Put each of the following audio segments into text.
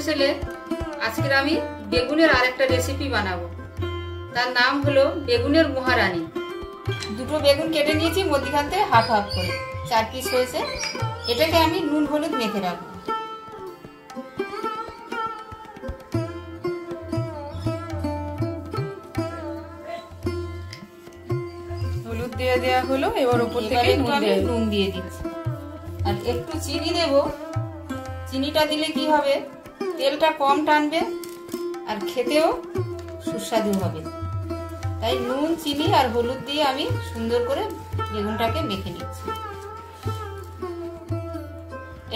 চ্যানেলে আজকে আমি বেগুনের আরেকটা রেসিপি বানাবো। তার নাম হলো বেগুনের মহারানী। দুটো বেগুন কেটে নিয়েছি, মধ্যখান থেকে হাফ হাফ করে 4 পিস হয়েছে। এটাকে আমি নুন হলুদ মেখে রাখবো। হলুদ দিয়ে দেওয়া হলো, এবার উপর থেকে নুন দিয়ে দিচ্ছি আর একটু চিনি দেব। চিনিটা দিলে কি হবে, তেলটা কম টানবে আর খেতেও সুস্বাদু হবে। তাই নুন, চিনি আর হলুদ দিয়ে আমি সুন্দর করে বেগুনটাকে মেখে নিচ্ছি।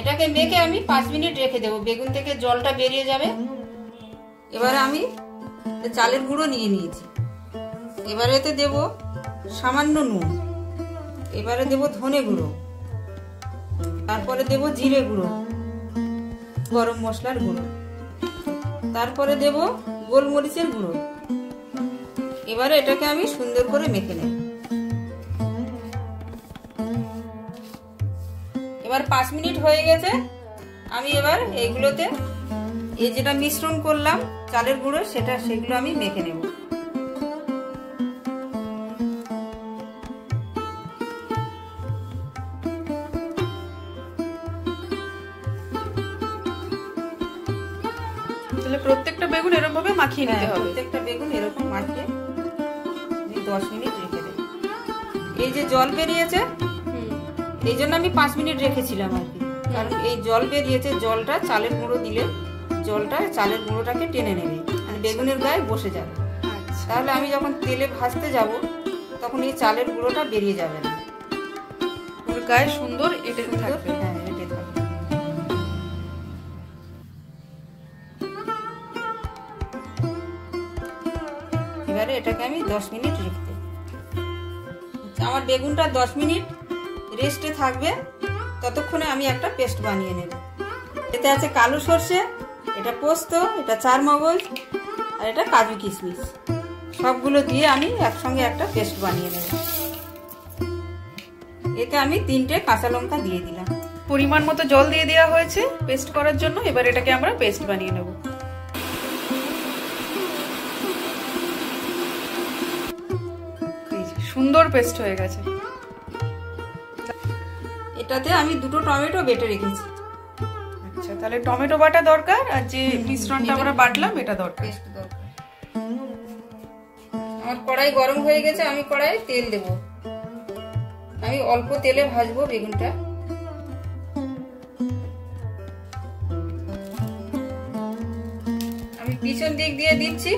এটাকে মেখে আমি 5 মিনিট রেখে দেবো, বেগুন থেকে জলটা বেরিয়ে যাবে। এবারে আমি চালের গুঁড়ো নিয়ে নিয়েছি। এবারে এতে দেব সামান্য নুন, এবারে দেব ধনে গুঁড়ো, তারপরে দেব জিরে গুঁড়ো, গরম মশলার গুঁড়ো, তারপরে দেব গোলমরিচের গুঁড়ো। এবারে এটাকে আমি সুন্দর করে মেখে নেব। এবার 5 মিনিট হয়ে গেছে। আমি এবার এইগুলোতে এই যেটা মিশ্রণ করলাম চালের গুঁড়ো, সেগুলো আমি মেখে নেব। তাহলে প্রত্যেকটা বেগুন এরকম ভাবে মাখিয়ে নিতে হবে। প্রত্যেকটা বেগুন এরকম মাখিয়ে 10 মিনিট রেখে দেব। এই যে জল বেরিয়েছে, এই জন্য আমি 5 মিনিট রেখেছিলাম আর কি। কারণ এই জল বেরিয়েছে, জলটা চালের গুঁড়ো দিলে জলটা চালের গুঁড়োটাকে টেনে নেবে, মানে বেগুনের গায়ে বসে যাবে। তাহলে আমি যখন তেলে ভাজতে যাব তখন এই চালের গুঁড়োটা বেরিয়ে যাবে না, ওর গায়ে সুন্দর এঁটে থাকবে। হ্যাঁ, এঁটে থাকবে। এবারে এটাকে আমি 10 মিনিট রেখে দেব। আমার বেগুনটা 10 মিনিট রেস্টে থাকবে, ততক্ষণে আমি একটা পেস্ট বানিয়ে নেব। এতে আছে কালো সর্ষে, এটা পোস্ত, এটা চারমগজ আর এটা কাজু কিশমিশ। সবগুলো দিয়ে আমি একসঙ্গে একটা পেস্ট বানিয়ে নেব। এতে আমি 3টে কাঁচা লঙ্কা দিয়ে দিলাম। পরিমাণ মতো জল দিয়ে দেওয়া হয়েছে পেস্ট করার জন্য। এবার এটাকে আমরা পেস্ট বানিয়ে নেব। সুন্দর পেস্ট হয়ে গেছে। এটাতে আমি 2টো টমেটো বেটে রেখেছি। আচ্ছা, তাহলে টমেটো বাটা দরকার আর যে মিশ্রণটা আমরা বাটলাম এটা দরকার। আমার কড়াই গরম হয়ে গেছে, আমি কড়াইয়ে তেল দেব। আমি অল্প তেলে ভাজবো বেগুনটা। আমি পিছন দিক দিয়ে দিচ্ছি।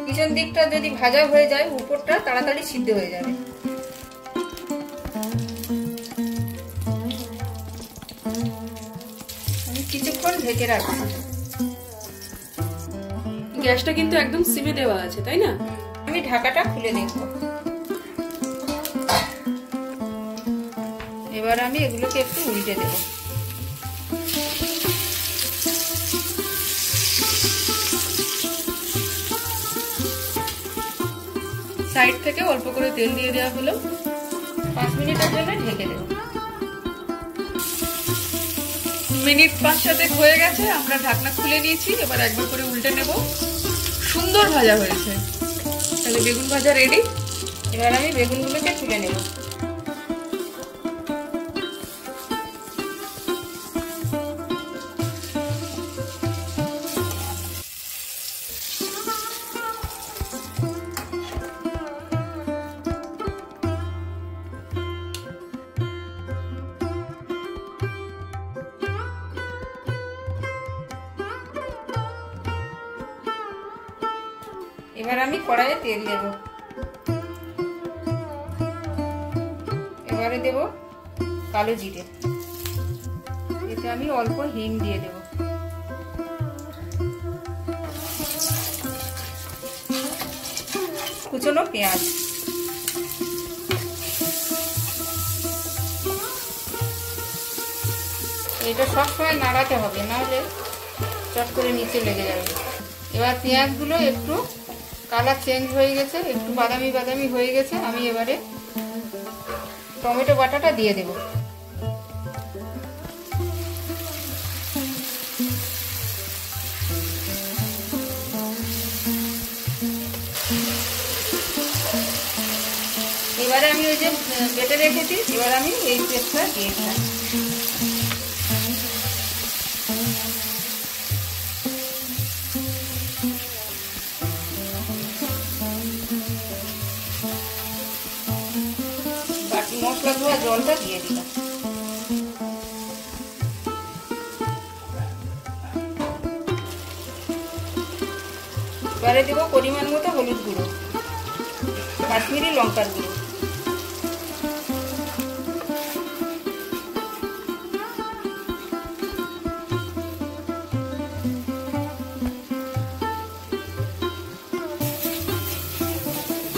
পিছন দিকটা যদি ভাজা হয়ে যায়, উপরটা তাড়াতাড়ি সিদ্ধ হয়ে যাবে। আমি কিছুক্ষণ ঢেকে রাখছি। গ্যাসটা কিন্তু একদম সিমে দেওয়া আছে, তাই না? আমি ঢাকাটা খুলে দেখব। এবার আমি এগুলোকে একটু উল্টে দেব। সাইড থেকে অল্প করে তেল দিয়ে দেওয়া হলো। 5 মিনিটের জন্য ঢেকে দেব। মিনিট 5-7 হয়ে গেছে, আমরা ঢাকনা খুলে নিয়েছি। এবার একবার করে উল্টে নেব। সুন্দর ভাজা হয়েছে, তাহলে বেগুন ভাজা রেডি। এবার আমি বেগুনগুলোকে তুলে নেব। এবার আমি কড়াইয়ে তেল দেব। এবারে দেব কালো জিরে, এতে আমি অল্প হিং দিয়ে দেব। কুচনো পেঁয়াজ, এটা সবসময় নাড়াতে হবে, নাহলে চট করে নিচে লেগে যাবে। এবার পেঁয়াজগুলো একটু কালার চেঞ্জ হয়ে গেছে, একটু বাদামি বাদামি হয়ে গেছে। আমি এবারে টমেটো বাটাটা দিয়ে দেব। এবারে আমি ওই যে বেটে রেখেছি, এবার আমি এই পেস্টটা দিয়ে দিলাম। বাকি মশলা ধোয়া জলটা দিয়ে দিলাম। এবারে দেবো পরিমাণ মতো হলুদ গুঁড়ো, কাশ্মীরি লঙ্কার গুঁড়ো,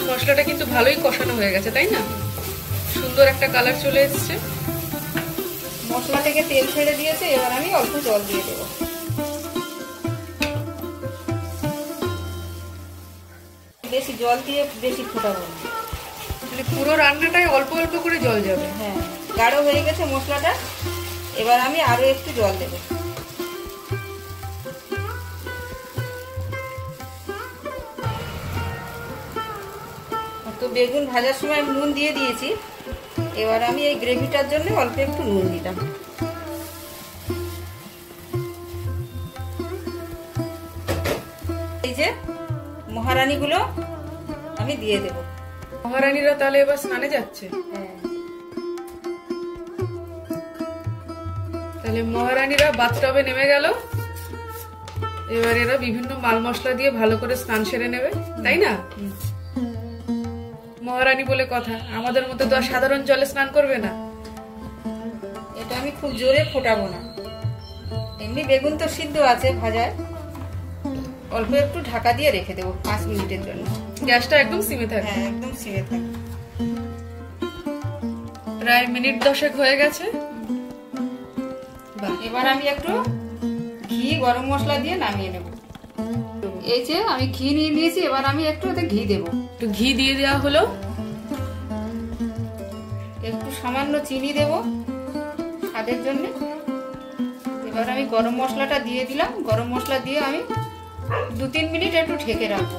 মশলাটা কিন্তু ভালোই কষানো হয়ে গেছে, তাই না? সুন্দর একটা কালার চলে এসেছে। মশলা থেকে তেল ছেড়ে দিয়েছে, এবার আমি অল্প জল দিয়ে দেবো। বেশি জল দিয়ে বেশি ফোটাবো না, মানে পুরো রান্নাটায় অল্প অল্প করে জল যাবে। হ্যাঁ, গাঢ় হয়ে গেছে মশলাটা, এবার আমি আরো একটু জল দেবো। তো বেগুন ভাজার সময় নুন দিয়ে দিয়েছি, এবার আমি এই গ্রেভিটার জন্য অল্প একটু নুন দিলাম। এই যে মহারানীগুলো আমি দিয়ে দেব। মহারানীরা তাহলে এবার স্নানে যাচ্ছে। হ্যাঁ, তাহলে মহারানীরা বাথটবে নেমে গেল, এবার এরা বিভিন্ন মাল মশলা দিয়ে ভালো করে স্নান সেরে নেবে, তাই না? মহারানী বলে কথা, আমাদের মতো তো আর সাধারণ জলে স্নান করবে না। এটা আমি খুব জোরে ফোটাবো না, এমনি বেগুন তো সিদ্ধ আছে ভাজায়, অল্প একটু ঢাকা দিয়ে রেখে দেবো 5 মিনিটের জন্য। গ্যাসটা একদম সিমে থাকবে। হ্যাঁ, একদম সিমে থাকবে। প্রায় মিনিট 10 হয়ে গেছে। এবার আমি একটু ঘি গরম মশলা দিয়ে নামিয়ে নেব। এই যে আমি ঘি নিয়ে নিয়েছি, এবার আমি একটু ওতে ঘি দেবো। একটু ঘি দিয়ে দেওয়া হলো, একটু সামান্য চিনি দেব স্বাদের জন্য। এবার আমি গরম মশলাটা দিয়ে দিলাম। গরম মশলা দিয়ে আমি 2-3 মিনিট একটু ঢেকে রাখবো।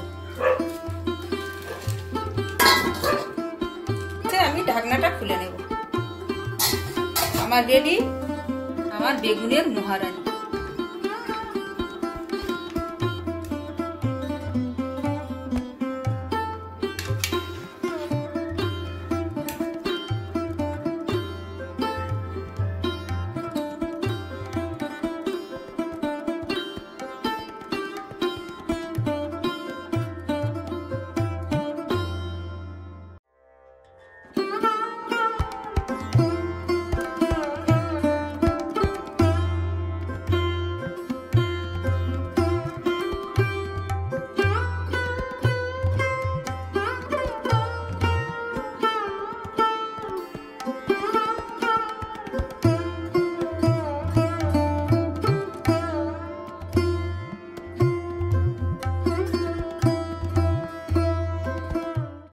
আমি ঢাকনাটা খুলে নেব। আমার রেডি আমার বেগুনের মহারানী।